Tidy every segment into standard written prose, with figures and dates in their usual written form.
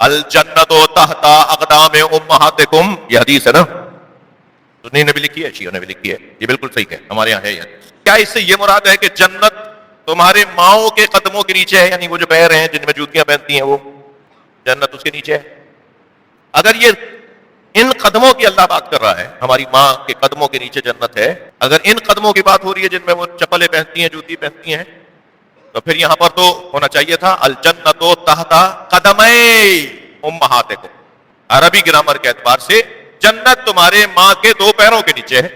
الجنت تحت اقدام امہاتکم، یہ حدیث ہے نا، سنی نے بھی لکھی ہے، شیعوں نے بھی لکھی ہے، یہ بالکل صحیح ہے، ہمارے یہاں ہے یہ۔ کیا اس سے یہ مراد ہے کہ جنت تمہارے ماؤں کے قدموں کے نیچے ہے، یعنی وہ جو پیر ہیں جن میں جوتیاں پہنتی ہیں وہ جنت اس کے نیچے ہے؟ اگر یہ ان قدموں کی اللہ بات کر رہا ہے، ہماری ماں کے قدموں کے نیچے جنت ہے، اگر ان قدموں کی بات ہو رہی ہے جن میں وہ چپلیں پہنتی ہیں، جوتی پہنتی ہیں، تو پھر یہاں پر تو ہونا چاہیے تھا الجنت تحت قدمئی امہاتکم۔ عربی گرامر کے اعتبار سے جنت تمہارے ماں کے دو پیروں کے نیچے ہے۔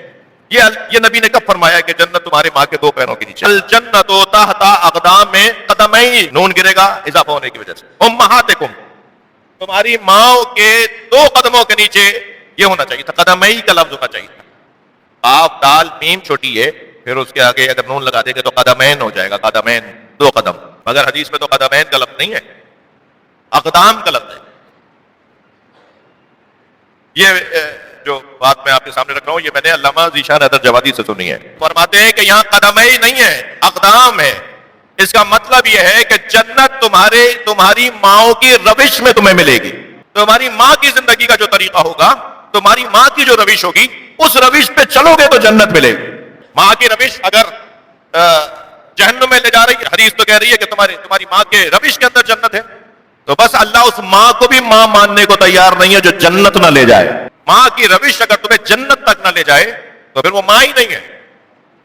یہ نبی نے کب فرمایا کہ جنت تمہارے ماں کے دو پیروں کے نیچے؟ الجنت تحت اقدام قدمئی، نون گرے گا اضافہ ہونے کی وجہ سے، امہاتکم، تمہاری ماں کے دو قدموں کے نیچے، یہ ہونا چاہیے تھا، قدمئی کا لفظ ہونا چاہیے تھا۔ قاف دال میم چھوٹی ہے، پھر اس کے آگے اگر نون لگا دیں گے تو قدمین ہو جائے گا، قدمین، دو قدم، مگر حدیث میں تو قدمین کا لفظ نہیں ہے، اقدام کا لفظ ہے۔ یہ جو بات میں آپ کے سامنے رکھ رہا ہوں یہ میں نے علامہ ذیشان حیدر جوادی سے سنی ہے، فرماتے ہیں کہ یہاں قدمین نہیں ہے، اقدام ہے۔ اس کا مطلب یہ ہے کہ جنت تمہاری ماں کی روش میں تمہیں ملے گی، تمہاری ماں کی زندگی کا جو طریقہ ہوگا، تمہاری ماں کی جو روش ہوگی، اس روش پہ چلو گے تو جنت ملے گی۔ ماں کی روش اگر جہنم میں لے جا رہی ہے، حدیث تو کہہ رہی ہے کہ تمہاری ماں کے روش کے اندر جنت ہے، تو بس اللہ اس ماں کو بھی ماں ماننے کو تیار نہیں ہے جو جنت نہ لے جائے۔ ماں کی روش اگر تمہیں جنت تک نہ لے جائے تو پھر وہ ماں ہی نہیں ہے،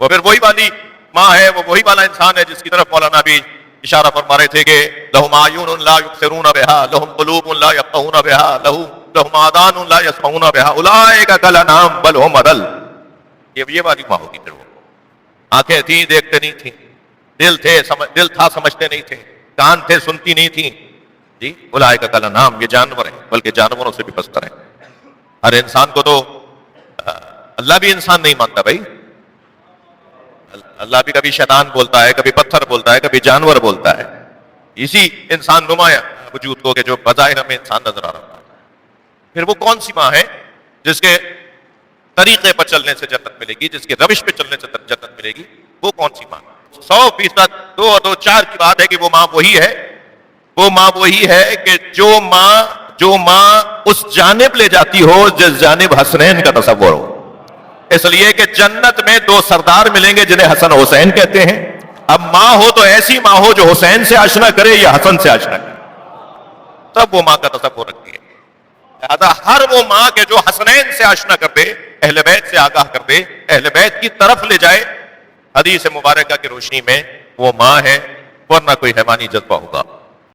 وہ پھر وہی والی ماں ہے، وہ وہی والا انسان ہے جس کی طرف مولانا بھی اشارہ فرما رہے تھے کہ لہم اعین لا یبصرون بہا، لہم قلوب لا یفقہون بہا، لہم آذان لا یسمعون بہا، اولئک کالانعام بل ہم اضل۔ یہ والی ماں ہوگی پھر وہ۔ آنکھیں تھیں دیکھتے نہیں تھیں، دل تھا سمجھتے نہیں تھے، کان تھے سنتی نہیں تھیں، جی اولئک کالانعام، یہ جانور ہیں بلکہ جانوروں سے بھی پستر ہیں۔ ہر انسان کو تو اللہ بھی انسان نہیں مانتا بھائی، اللہ بھی کبھی شیطان بولتا ہے، کبھی پتھر بولتا ہے، کبھی جانور بولتا ہے، اسی انسان نمایاں وجود کو کہ جو بظاہر ہمیں انسان نظر آ رہا ہے۔ پھر وہ کون سی ماں ہے جس کے طریقے پر چلنے سے جنت ملے گی، جس کے روش پہ چلنے سے جنت ملے گی؟ وہ کون سی ماں؟ 100% 2 کی بات ہے کہ وہ ماں وہی ہے کہ جو ماں اس جانب لے جاتی ہو جس جانب حسنین کا تصور ہو۔ اس لیے کہ جنت میں 2 سردار ملیں گے جنہیں حسن حسین کہتے ہیں۔ اب ماں ہو تو ایسی ماں ہو جو حسین سے آشنا کرے یا حسن سے آشنا کرے، تب وہ ماں کا تصور رکھتی ہے۔ لہذا ہر وہ ماں کے جو حسنین سے آشنا کر دے، اہل بیت سے آگاہ کر دے، اہل بیت کی طرف لے جائے، حدیث مبارکہ کی روشنی میں وہ ماں ہے، ورنہ کوئی حیوانی جذبہ ہوگا۔